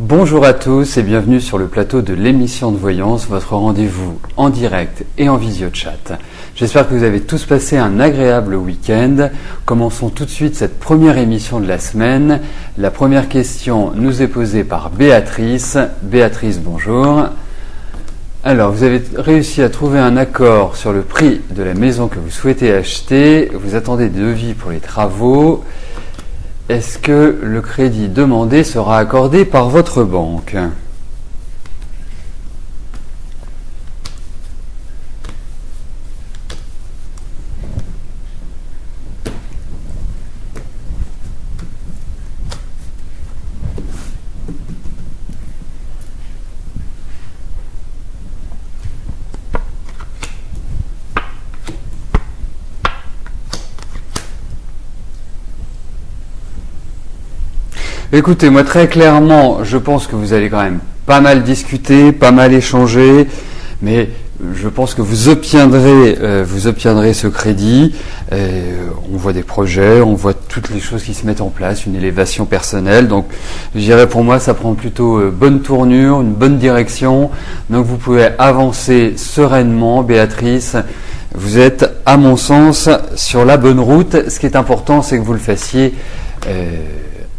Bonjour à tous et bienvenue sur le plateau de l'émission de voyance, votre rendez-vous en direct et en visio-chat. J'espère que vous avez tous passé un agréable week-end. Commençons tout de suite cette première émission de la semaine. La première question nous est posée par Béatrice. Béatrice, bonjour. Alors, vous avez réussi à trouver un accord sur le prix de la maison que vous souhaitez acheter. Vous attendez des devis pour les travaux. Est-ce que le crédit demandé sera accordé par votre banque ? Écoutez, moi très clairement, je pense que vous allez quand même pas mal discuter, pas mal échanger, mais je pense que vous obtiendrez ce crédit. On voit des projets, on voit toutes les choses qui se mettent en place, une élévation personnelle. Donc, je dirais pour moi, ça prend plutôt bonne tournure, une bonne direction. Donc, vous pouvez avancer sereinement, Béatrice. Vous êtes, à mon sens, sur la bonne route. Ce qui est important, c'est que vous le fassiez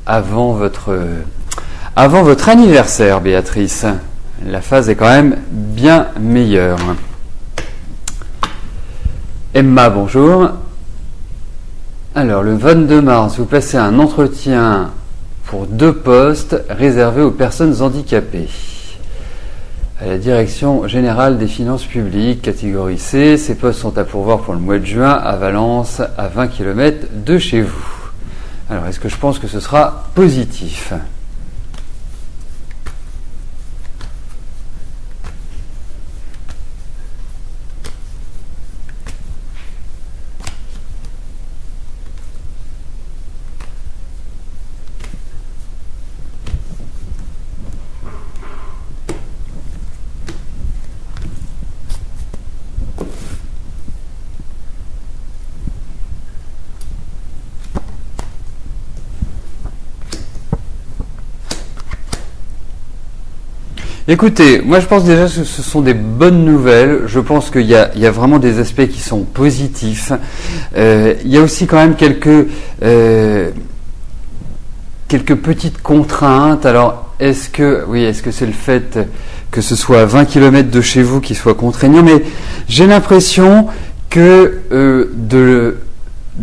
avant votre anniversaire, Béatrice. La phase est quand même bien meilleure. Emma, bonjour. Alors, le 22 mars, vous passez un entretien pour 2 postes réservés aux personnes handicapées. À la Direction Générale des Finances Publiques, catégorie C. Ces postes sont à pourvoir pour le mois de juin à Valence, à 20 km de chez vous. Alors, est-ce que je pense que ce sera positif ? Écoutez, moi je pense déjà que ce sont des bonnes nouvelles. Je pense qu'il y a vraiment des aspects qui sont positifs. Il y a aussi quand même quelques petites contraintes. Alors, est-ce que c'est le fait que ce soit à 20 km de chez vous qui soit contraignant ? Mais j'ai l'impression que de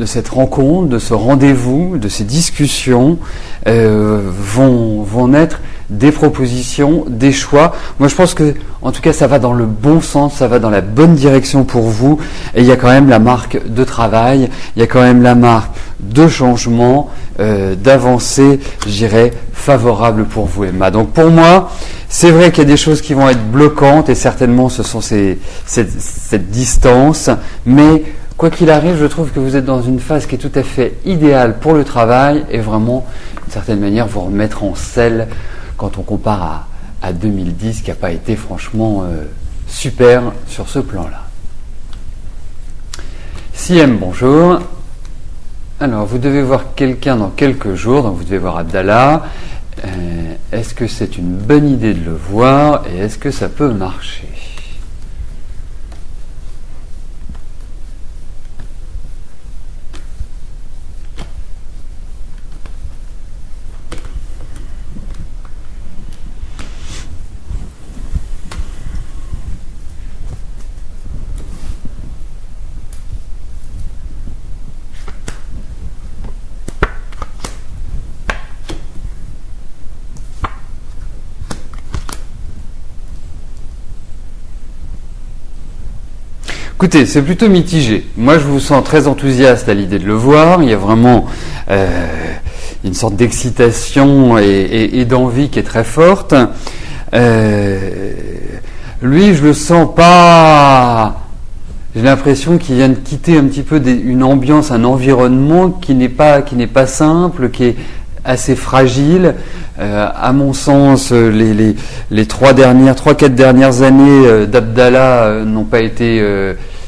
cette rencontre, de ce rendez-vous, de ces discussions vont naître des propositions, des choix. Moi, je pense que, en tout cas, ça va dans le bon sens, ça va dans la bonne direction pour vous. Et il y a quand même la marque de travail, il y a quand même la marque de changement, d'avancée, je dirais, favorable pour vous, Emma. Donc, pour moi, c'est vrai qu'il y a des choses qui vont être bloquantes et certainement ce sont cette distance, mais quoi qu'il arrive, je trouve que vous êtes dans une phase qui est tout à fait idéale pour le travail et vraiment, d'une certaine manière, vous remettre en selle quand on compare à 2010, qui n'a pas été franchement super sur ce plan-là. Siem, bonjour. Alors, vous devez voir quelqu'un dans quelques jours, donc vous devez voir Abdallah. Est-ce que c'est une bonne idée de le voir et est-ce que ça peut marcher ? Écoutez, c'est plutôt mitigé. Moi, je vous sens très enthousiaste à l'idée de le voir. Il y a vraiment une sorte d'excitation et d'envie qui est très forte. Lui, je le sens pas... J'ai l'impression qu'il vient de quitter un petit peu une ambiance, un environnement qui n'est pas simple, qui est assez fragile. À mon sens, les 3-4 dernières années d'Abdallah n'ont pas été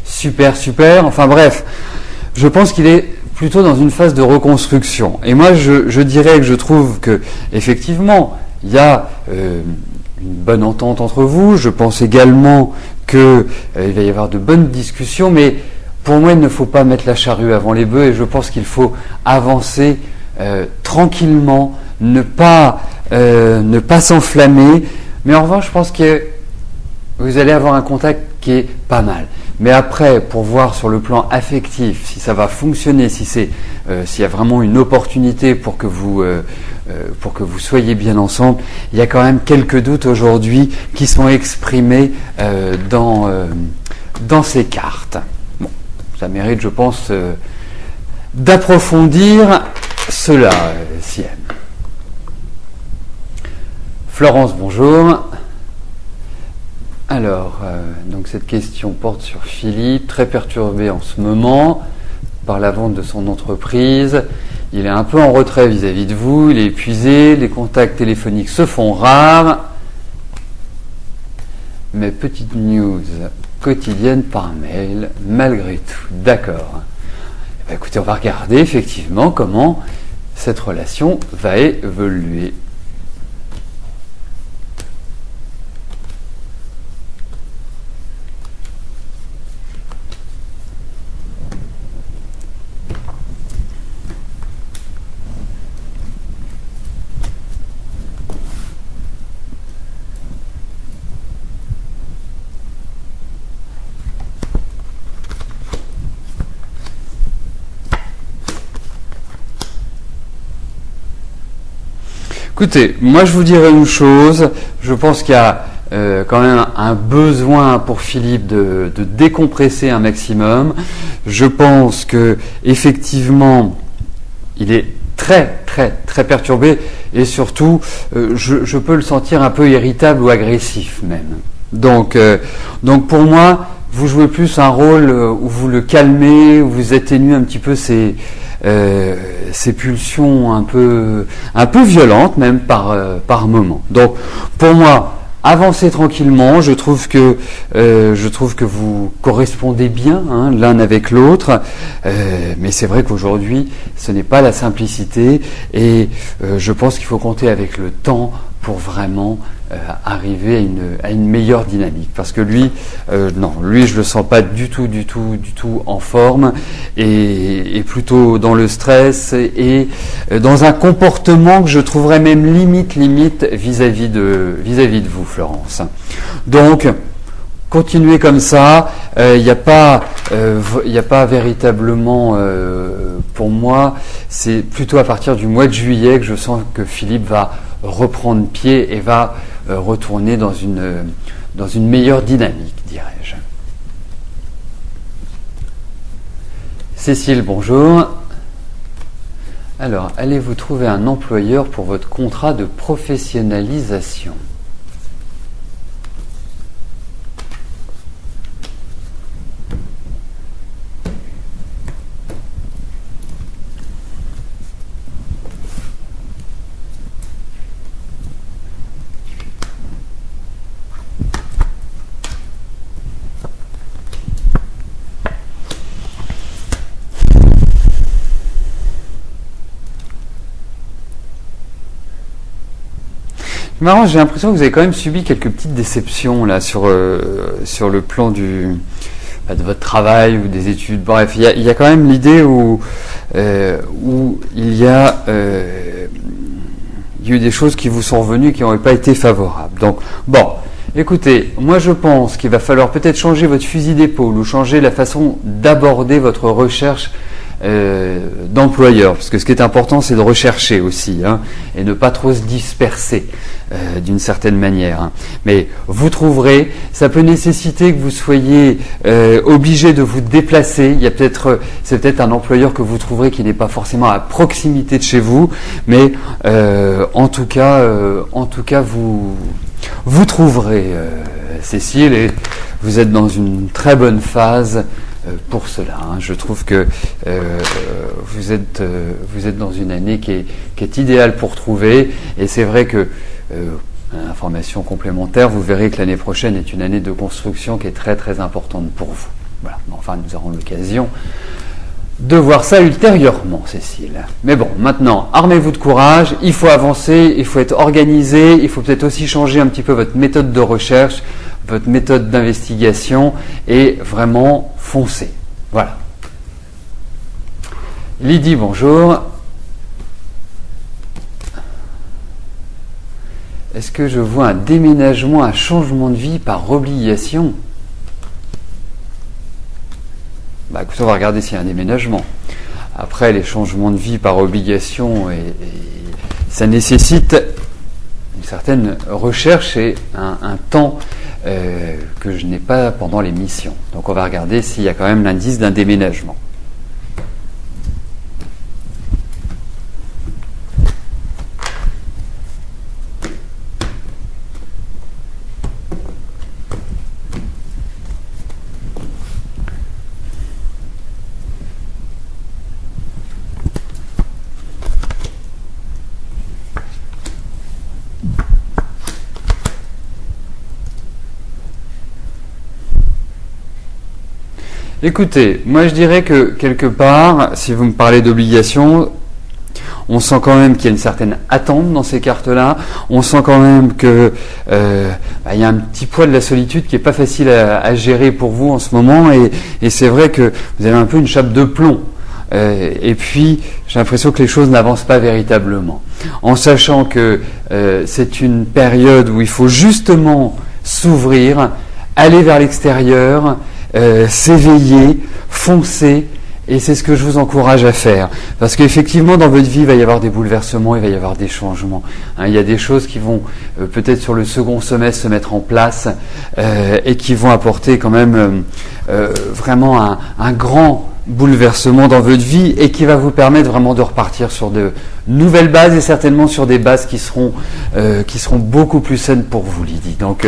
super. Enfin bref, je pense qu'il est plutôt dans une phase de reconstruction. Et moi, je dirais que je trouve que effectivement, il y a une bonne entente entre vous. Je pense également qu'il va y avoir de bonnes discussions, mais pour moi, il ne faut pas mettre la charrue avant les bœufs et je pense qu'il faut avancer tranquillement, ne pas s'enflammer. Mais en revanche, je pense que vous allez avoir un contact qui est pas mal. Mais après, pour voir sur le plan affectif, si ça va fonctionner, s'il y a vraiment une opportunité pour que vous soyez bien ensemble, il y a quand même quelques doutes aujourd'hui qui sont exprimés dans ces cartes. Bon, ça mérite, je pense, d'approfondir cela, si elle. Florence, bonjour. Alors, donc cette question porte sur Philippe, très perturbé en ce moment par la vente de son entreprise. Il est un peu en retrait vis-à-vis de vous, il est épuisé, les contacts téléphoniques se font rares. Mais petite news quotidienne par mail, malgré tout. D'accord. Eh bien, écoutez, on va regarder effectivement comment cette relation va évoluer. Écoutez, moi je vous dirais une chose, je pense qu'il y a quand même un besoin pour Philippe de décompresser un maximum. Je pense que effectivement, il est très perturbé et surtout, je peux le sentir un peu irritable ou agressif même. Donc pour moi, vous jouez plus un rôle où vous le calmez, où vous atténuez un petit peu ces pulsions un peu violentes même par moment. Donc pour moi, avancez tranquillement. Je trouve que vous correspondez bien l'un avec l'autre, mais c'est vrai qu'aujourd'hui ce n'est pas la simplicité et je pense qu'il faut compter avec le temps pour vraiment arriver à une meilleure dynamique. Parce que lui, je le sens pas du tout en forme et plutôt dans le stress et dans un comportement que je trouverais même limite vis-à-vis de vous, Florence. Donc, continuez comme ça. Il n'y a pas véritablement, pour moi, c'est plutôt à partir du mois de juillet que je sens que Philippe va reprendre pied et va retourner dans une meilleure dynamique, dirais-je. Cécile, bonjour. Alors, allez-vous trouver un employeur pour votre contrat de professionnalisation ? Marrant, j'ai l'impression que vous avez quand même subi quelques petites déceptions là sur le plan de votre travail ou des études. Bref, il y a quand même l'idée où il y a eu des choses qui vous sont revenues qui n'auraient pas été favorables. Donc, bon, écoutez, moi je pense qu'il va falloir peut-être changer votre fusil d'épaule ou changer la façon d'aborder votre recherche d'employeur, parce que ce qui est important c'est de rechercher aussi et ne pas trop se disperser d'une certaine manière. Mais vous trouverez, ça peut nécessiter que vous soyez obligé de vous déplacer. C'est peut-être un employeur que vous trouverez qui n'est pas forcément à proximité de chez vous, mais en tout cas vous trouverez, Cécile, et vous êtes dans une très bonne phase pour cela. Je trouve que vous êtes dans une année qui est idéale pour trouver, et c'est vrai que information complémentaire, vous verrez que l'année prochaine est une année de construction qui est très importante pour vous. Voilà. Enfin, nous aurons l'occasion de voir ça ultérieurement, Cécile. Mais bon, maintenant, armez-vous de courage, il faut avancer, il faut être organisé, il faut peut-être aussi changer un petit peu votre méthode de recherche, votre méthode d'investigation, et vraiment foncer. Voilà. Lydie, bonjour. Est-ce que je vois un déménagement, un changement de vie par obligation? Bah écoutez, on va regarder s'il y a un déménagement. Après, les changements de vie par obligation, ça nécessite une certaine recherche et un temps que je n'ai pas pendant les missions. Donc on va regarder s'il y a quand même l'indice d'un déménagement. Écoutez, moi je dirais que quelque part, si vous me parlez d'obligation, on sent quand même qu'il y a une certaine attente dans ces cartes-là. On sent quand même que il y a un petit poids de la solitude qui est pas facile à gérer pour vous en ce moment. Et c'est vrai que vous avez un peu une chape de plomb. Et puis, j'ai l'impression que les choses n'avancent pas véritablement. En sachant que c'est une période où il faut justement s'ouvrir, aller vers l'extérieur, s'éveiller, foncer, et c'est ce que je vous encourage à faire. Parce qu'effectivement, dans votre vie, il va y avoir des bouleversements, il va y avoir des changements. Il y a des choses qui vont peut-être sur le second semestre se mettre en place et qui vont apporter quand même vraiment un grand bouleversement dans votre vie et qui va vous permettre vraiment de repartir sur de nouvelles bases et certainement sur des bases qui seront beaucoup plus saines pour vous, Lydie. Donc,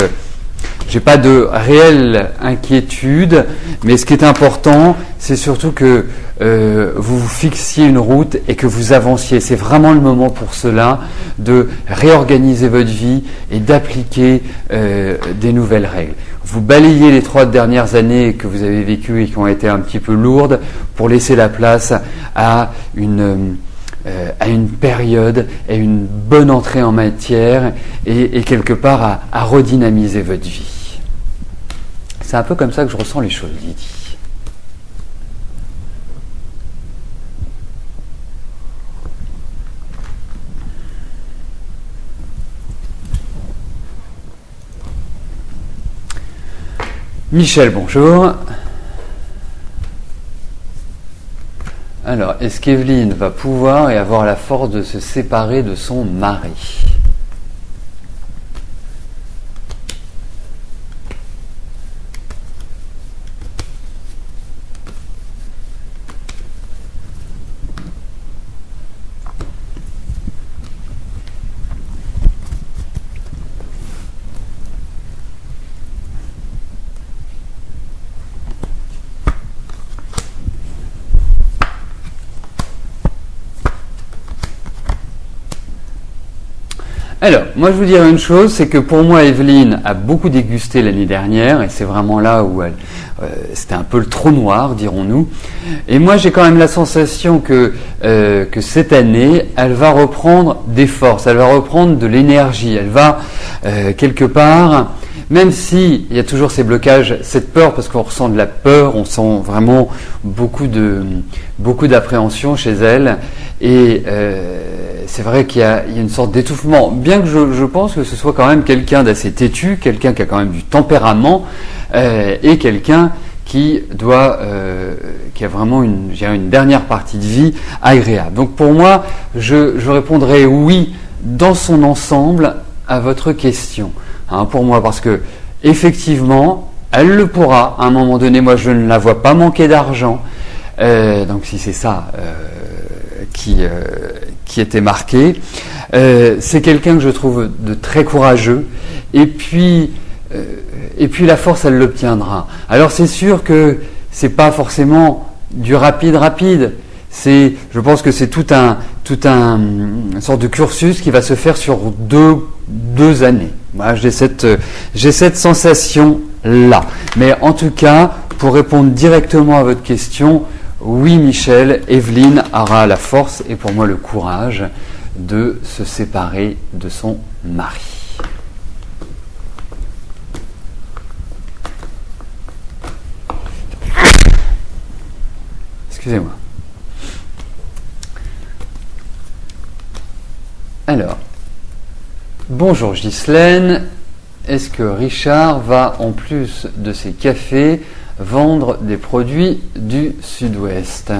j'ai pas de réelle inquiétude, mais ce qui est important, c'est surtout que vous vous fixiez une route et que vous avanciez. C'est vraiment le moment pour cela de réorganiser votre vie et d'appliquer des nouvelles règles. Vous balayez les 3 dernières années que vous avez vécues et qui ont été un petit peu lourdes pour laisser la place à une période et une bonne entrée en matière et quelque part à redynamiser votre vie. C'est un peu comme ça que je ressens les choses, Lydie. Michel, bonjour. Alors, est-ce qu'Evelyne va pouvoir et avoir la force de se séparer de son mari ? Alors, moi je vous dirais une chose, c'est que pour moi Evelyne a beaucoup dégusté l'année dernière et c'est vraiment là où c'était un peu le trou noir, dirons-nous. Et moi j'ai quand même la sensation que cette année, elle va reprendre des forces, elle va reprendre de l'énergie, elle va quelque part, même si il y a toujours ces blocages, cette peur, parce qu'on ressent de la peur, on sent vraiment beaucoup d'appréhension chez elle et c'est vrai qu'il y a une sorte d'étouffement, bien que je pense que ce soit quand même quelqu'un d'assez têtu, quelqu'un qui a quand même du tempérament et quelqu'un qui a vraiment une dernière partie de vie agréable. Donc pour moi, je répondrai oui dans son ensemble à votre question. Pour moi, parce que effectivement, elle le pourra à un moment donné. Moi, je ne la vois pas manquer d'argent. Donc si c'est ça qui était marqué. C'est quelqu'un que je trouve de très courageux et puis la force elle l'obtiendra. Alors c'est sûr que c'est pas forcément du rapide. Je pense que c'est tout un sorte de cursus qui va se faire sur deux années. Moi, j'ai cette sensation là. Mais en tout cas, pour répondre directement à votre question, Oui, Michel, Evelyne aura la force et pour moi le courage de se séparer de son mari. Excusez-moi. Alors, bonjour Ghislaine, est-ce que Richard va, en plus de ses cafés, vendre des produits du Sud-Ouest ?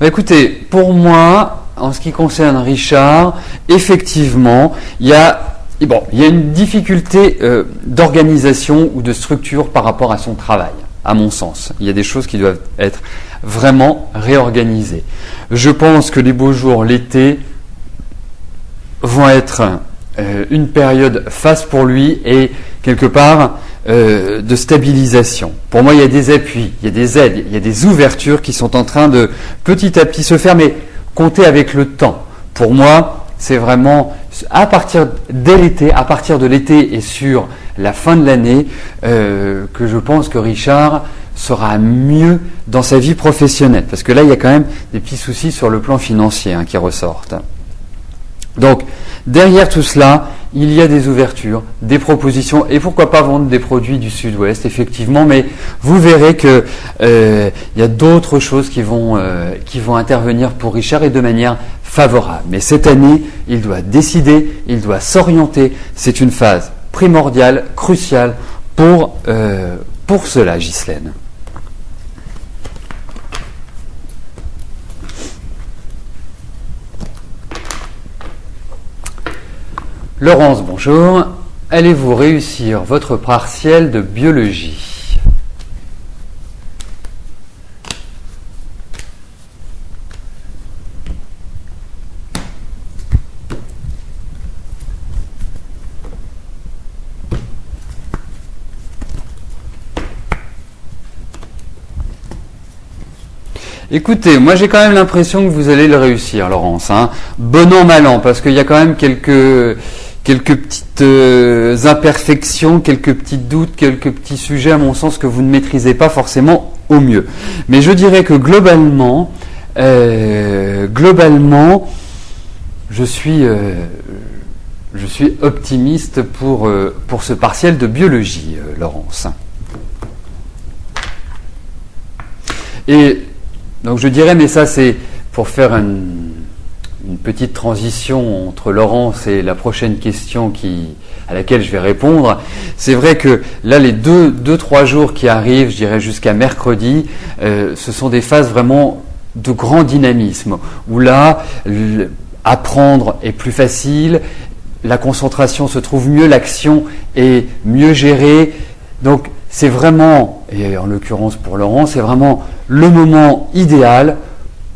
Écoutez, pour moi, en ce qui concerne Richard, effectivement, il y a une difficulté d'organisation ou de structure par rapport à son travail, à mon sens. Il y a des choses qui doivent être vraiment réorganisées. Je pense que les beaux jours, l'été, vont être une période faste pour lui et quelque part de stabilisation. Pour moi, il y a des appuis, il y a des aides, il y a des ouvertures qui sont en train de petit à petit se faire, mais compter avec le temps. Pour moi, c'est vraiment à partir de l'été et sur la fin de l'année que je pense que Richard sera mieux dans sa vie professionnelle. Parce que là, il y a quand même des petits soucis sur le plan financier qui ressortent. Donc, derrière tout cela, il y a des ouvertures, des propositions, et pourquoi pas vendre des produits du Sud-Ouest, effectivement, mais vous verrez que il y a d'autres choses qui vont intervenir pour Richard et de manière favorable. Mais cette année, il doit décider, il doit s'orienter. C'est une phase primordiale, cruciale pour cela, Ghislaine. Laurence, bonjour. Allez-vous réussir votre partiel de biologie ? Écoutez, moi j'ai quand même l'impression que vous allez le réussir, Laurence. Bon an, mal an, parce qu'il y a quand même quelques petites imperfections, quelques petits doutes, quelques petits sujets à mon sens que vous ne maîtrisez pas forcément au mieux. Mais je dirais que globalement, je suis optimiste pour ce partiel de biologie, Laurence. Et donc je dirais, mais ça c'est pour faire une petite transition entre Laurence et la prochaine question à laquelle je vais répondre. C'est vrai que là, les 2-3 jours qui arrivent, je dirais jusqu'à mercredi, ce sont des phases vraiment de grand dynamisme, où là, apprendre est plus facile, la concentration se trouve mieux, l'action est mieux gérée. Donc c'est vraiment, et en l'occurrence pour Laurence, c'est vraiment le moment idéal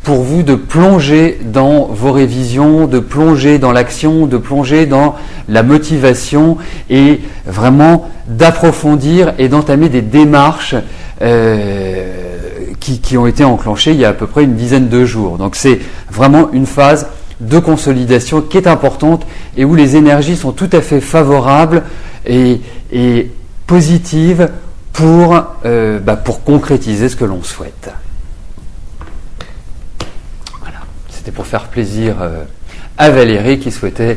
pour vous de plonger dans vos révisions, de plonger dans l'action, de plonger dans la motivation et vraiment d'approfondir et d'entamer des démarches qui ont été enclenchées il y a à peu près une dizaine de jours. Donc c'est vraiment une phase de consolidation qui est importante et où les énergies sont tout à fait favorables et positives pour concrétiser ce que l'on souhaite. C'était pour faire plaisir à Valérie qui souhaitait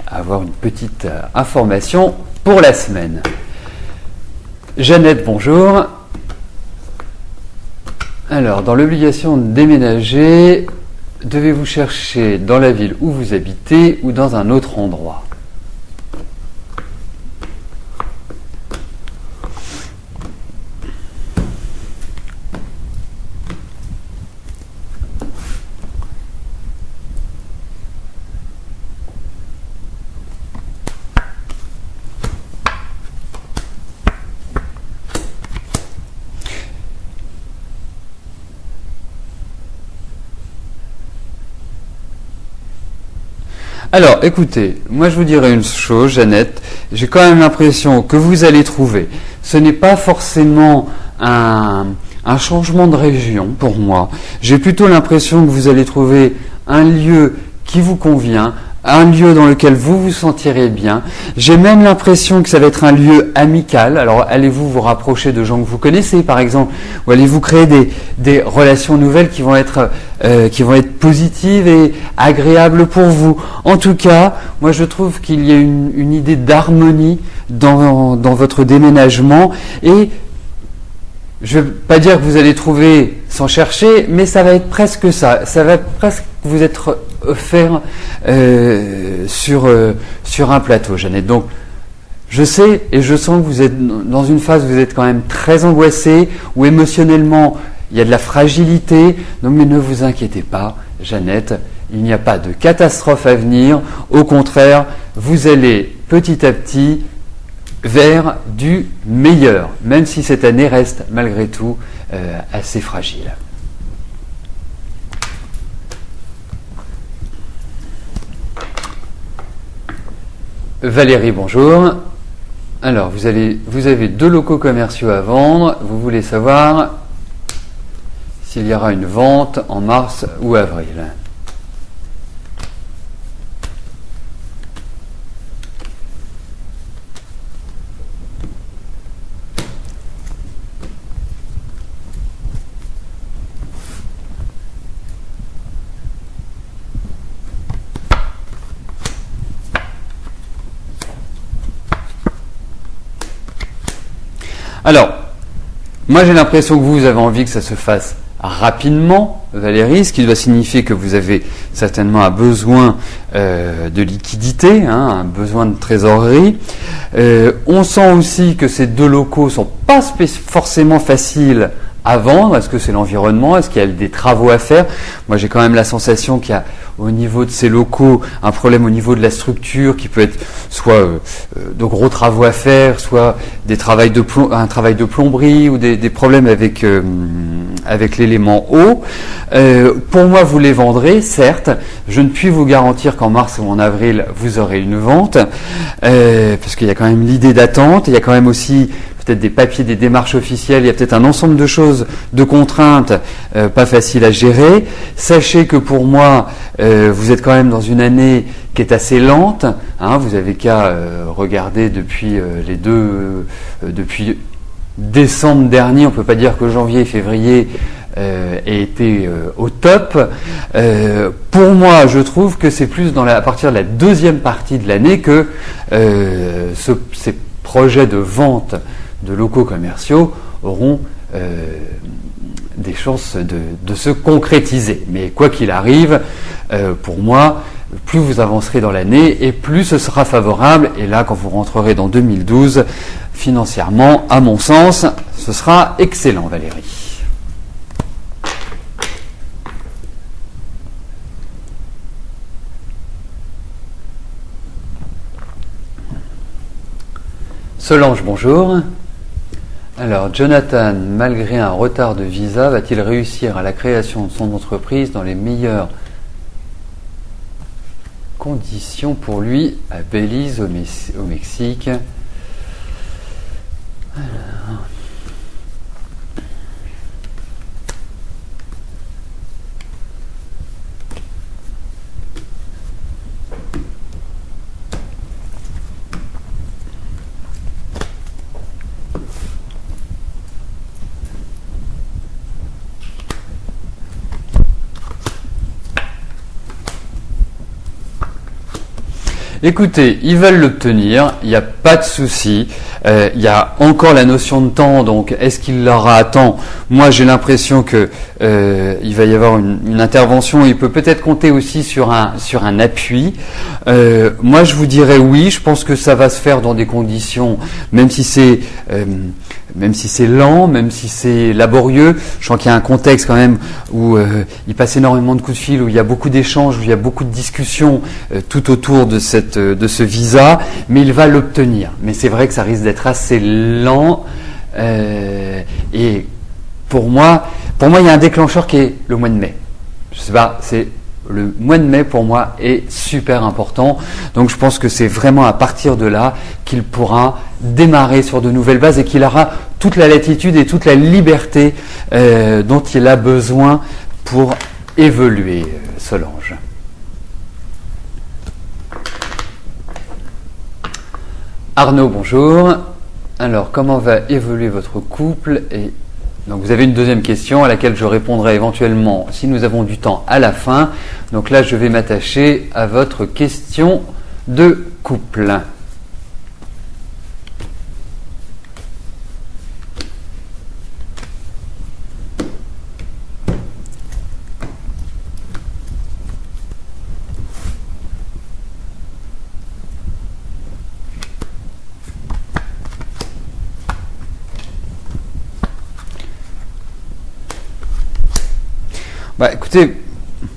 avoir une petite information pour la semaine. Jeannette, bonjour. Alors, dans l'obligation de déménager, devez-vous chercher dans la ville où vous habitez ou dans un autre endroit ? Alors, écoutez, moi je vous dirais une chose, Jeannette, j'ai quand même l'impression que vous allez trouver, ce n'est pas forcément un changement de région pour moi, j'ai plutôt l'impression que vous allez trouver un lieu qui vous convient, un lieu dans lequel vous vous sentirez bien. J'ai même l'impression que ça va être un lieu amical. Alors allez-vous vous rapprocher de gens que vous connaissez par exemple, ou allez-vous créer des relations nouvelles qui vont être positives et agréables pour vous. En tout cas, moi je trouve qu'il y a une idée d'harmonie dans votre déménagement, et je ne vais pas dire que vous allez trouver sans chercher, mais ça va être presque ça. Ça va presque vous être offert sur un plateau, Jeannette. Donc, je sais et je sens que vous êtes dans une phase où vous êtes quand même très angoissée, où émotionnellement il y a de la fragilité. Donc, mais ne vous inquiétez pas, Jeannette, il n'y a pas de catastrophe à venir. Au contraire, vous allez petit à petit vers du meilleur, même si cette année reste malgré tout assez fragile. Valérie, bonjour. Alors, vous avez 2 locaux commerciaux à vendre. Vous voulez savoir s'il y aura une vente en mars ou avril. Alors, moi j'ai l'impression que vous avez envie que ça se fasse rapidement, Valérie, ce qui doit signifier que vous avez certainement un besoin de liquidité, un besoin de trésorerie. On sent aussi que ces 2 locaux ne sont pas forcément faciles à vendre. Est-ce que c'est l'environnement? Est-ce qu'il y a des travaux à faire? Moi j'ai quand même la sensation qu'il y a au niveau de ces locaux un problème au niveau de la structure qui peut être soit de gros travaux à faire, soit un travail de plomberie ou des problèmes avec l'élément eau. Pour moi vous les vendrez, certes, je ne puis vous garantir qu'en mars ou en avril vous aurez une vente, parce qu'il y a quand même l'idée d'attente, il y a quand même aussi peut-être des papiers, des démarches officielles, il y a peut-être un ensemble de choses, de contraintes pas faciles à gérer. Sachez que pour moi, vous êtes quand même dans une année qui est assez lente. Vous avez qu'à regarder depuis depuis décembre dernier, on ne peut pas dire que janvier et février aient été au top. Pour moi, je trouve que c'est plus à partir de la deuxième partie de l'année que ces projets de vente de locaux commerciaux auront des chances de se concrétiser. Mais quoi qu'il arrive, pour moi, plus vous avancerez dans l'année et plus ce sera favorable. Et là, quand vous rentrerez dans 2012, financièrement, à mon sens, ce sera excellent, Valérie. Solange, bonjour. Alors, Jonathan, malgré un retard de visa, va-t-il réussir à la création de son entreprise dans les meilleures conditions pour lui à Belize, au Mexique? Alors. Écoutez, ils veulent l'obtenir, il n'y a pas de souci, il y a encore la notion de temps, donc est-ce qu'il l'aura à temps? Moi j'ai l'impression que il va y avoir une intervention, il peut peut-être compter aussi sur un appui. Moi je vous dirais oui, je pense que ça va se faire dans des conditions, même si c'est lent, même si c'est laborieux. Je sens qu'il y a un contexte quand même où il passe énormément de coups de fil, où il y a beaucoup d'échanges, où il y a beaucoup de discussions tout autour de ce visa, mais il va l'obtenir. Mais c'est vrai que ça risque d'être assez lent. Et pour moi, il y a un déclencheur qui est le mois de mai. Je sais pas, c'est le mois de mai pour moi est super important. Donc je pense que c'est vraiment à partir de là qu'il pourra démarrer sur de nouvelles bases et qu'il aura toute la latitude et toute la liberté dont il a besoin pour évoluer, Solange. Arnaud, bonjour. Alors, comment va évoluer votre couple? Et donc, vous avez une deuxième question à laquelle je répondrai éventuellement si nous avons du temps à la fin. Donc là, je vais m'attacher à votre question de couple. Bah, écoutez,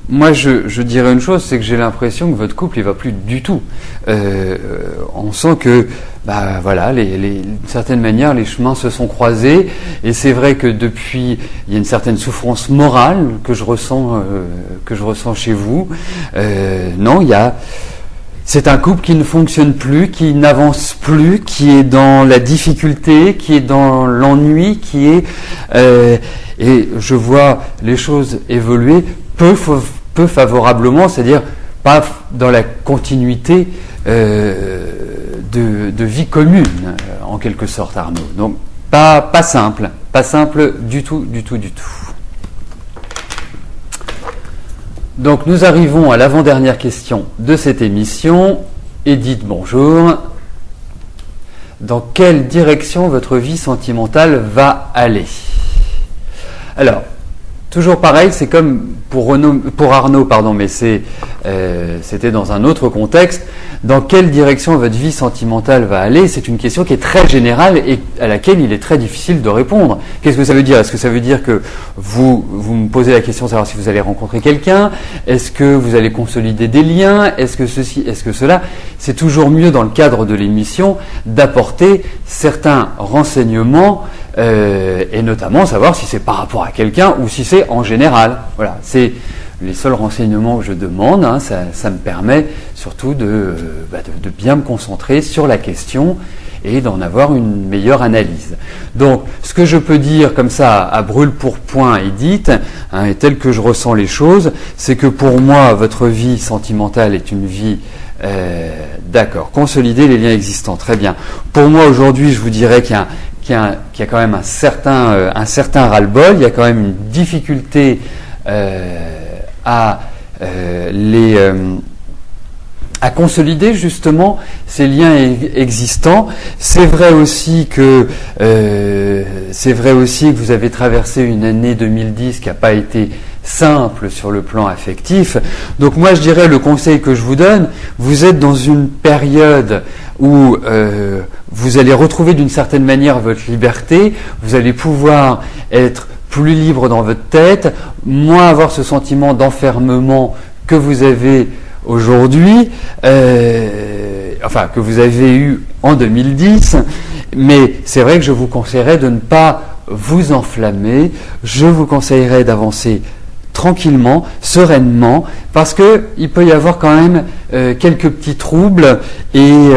moi je dirais une chose, c'est que j'ai l'impression que votre couple il va plus du tout. On sent que, bah voilà, d'une certaine manière, les chemins se sont croisés, et c'est vrai que depuis, il y a une certaine souffrance morale que je ressens chez vous. Non, c'est un couple qui ne fonctionne plus, qui n'avance plus, qui est dans la difficulté, qui est dans l'ennui, et je vois les choses évoluer peu favorablement, c'est-à-dire pas dans la continuité de vie commune, en quelque sorte, Arnaud. Donc pas simple du tout. Donc nous arrivons à l'avant-dernière question de cette émission. Edith, bonjour. Dans quelle direction votre vie sentimentale va aller? Alors, toujours pareil, c'est comme pour Arnaud, mais c'était dans un autre contexte. Dans quelle direction votre vie sentimentale va aller? C'est une question qui est très générale et à laquelle il est très difficile de répondre. Qu'est-ce que ça veut dire? Est-ce que ça veut dire que vous me posez la question de savoir si vous allez rencontrer quelqu'un? Est-ce que vous allez consolider des liens? Est-ce que ceci? Est-ce que cela? C'est toujours mieux dans le cadre de l'émission d'apporter certains renseignements et notamment savoir si c'est par rapport à quelqu'un ou si c'est en général. Voilà, c'est les seuls renseignements que je demande. Ça me permet surtout de bien me concentrer sur la question et d'en avoir une meilleure analyse. Donc, ce que je peux dire comme ça à brûle pour point, Edith, et tel que je ressens les choses, c'est que pour moi, votre vie sentimentale est une vie d'accord, consolider les liens existants, très bien. Pour moi, aujourd'hui, je vous dirais qu'il y a quand même un certain ras-le-bol, il y a quand même une difficulté à consolider justement ces liens existants. C'est vrai aussi que vous avez traversé une année 2010 qui n'a pas été simple sur le plan affectif. Donc moi je dirais, le conseil que je vous donne, vous êtes dans une période où vous allez retrouver d'une certaine manière votre liberté, vous allez pouvoir être plus libre dans votre tête, moins avoir ce sentiment d'enfermement que vous avez aujourd'hui, que vous avez eu en 2010, mais c'est vrai que je vous conseillerais de ne pas vous enflammer, je vous conseillerais d'avancer tranquillement, sereinement, parce que il peut y avoir quand même quelques petits troubles et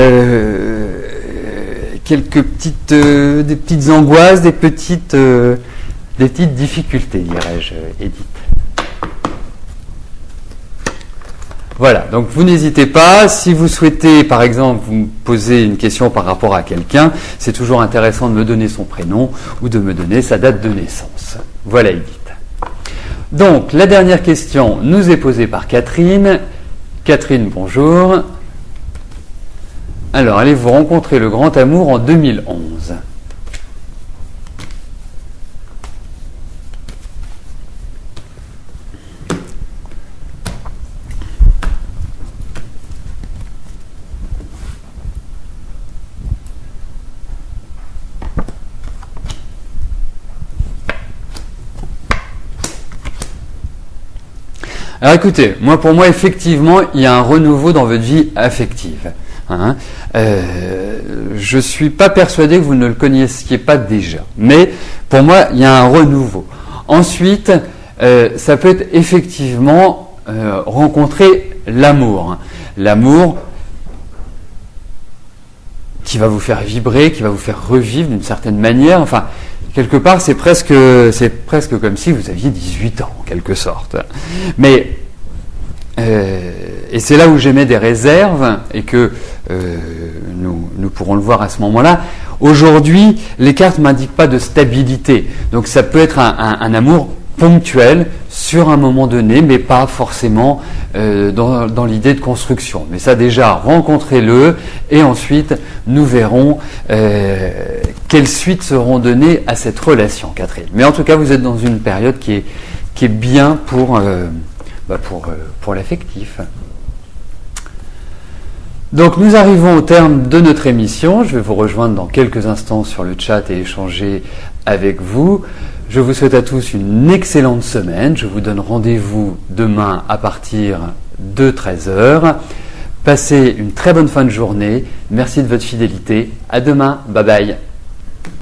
des petites angoisses, des petites difficultés, dirais-je, Edith. Voilà, donc vous n'hésitez pas, si vous souhaitez par exemple vous me poser une question par rapport à quelqu'un, c'est toujours intéressant de me donner son prénom ou de me donner sa date de naissance. Voilà, Edith. Donc, la dernière question nous est posée par Catherine. Catherine, bonjour. Alors, allez-vous rencontrer le grand amour en 2011? Alors écoutez, pour moi, effectivement, il y a un renouveau dans votre vie affective. Je ne suis pas persuadé que vous ne le connaissiez pas déjà. Mais pour moi, il y a un renouveau. Ensuite, ça peut être effectivement rencontrer l'amour. L'amour qui va vous faire vibrer, qui va vous faire revivre d'une certaine manière. Enfin, quelque part, c'est presque comme si vous aviez 18 ans, en quelque sorte. Mais, et c'est là où j'émets des réserves, et que nous pourrons le voir à ce moment-là. Aujourd'hui, les cartes ne m'indiquent pas de stabilité. Donc ça peut être un amour ponctuel sur un moment donné, mais pas forcément dans l'idée de construction. Mais ça déjà, rencontrez-le, et ensuite nous verrons quelles suites seront données à cette relation, Catherine. Mais en tout cas, vous êtes dans une période qui est bien pour l'affectif. Donc nous arrivons au terme de notre émission. Je vais vous rejoindre dans quelques instants sur le chat et échanger avec vous. Je vous souhaite à tous une excellente semaine. Je vous donne rendez-vous demain à partir de 13h. Passez une très bonne fin de journée. Merci de votre fidélité. À demain. Bye bye.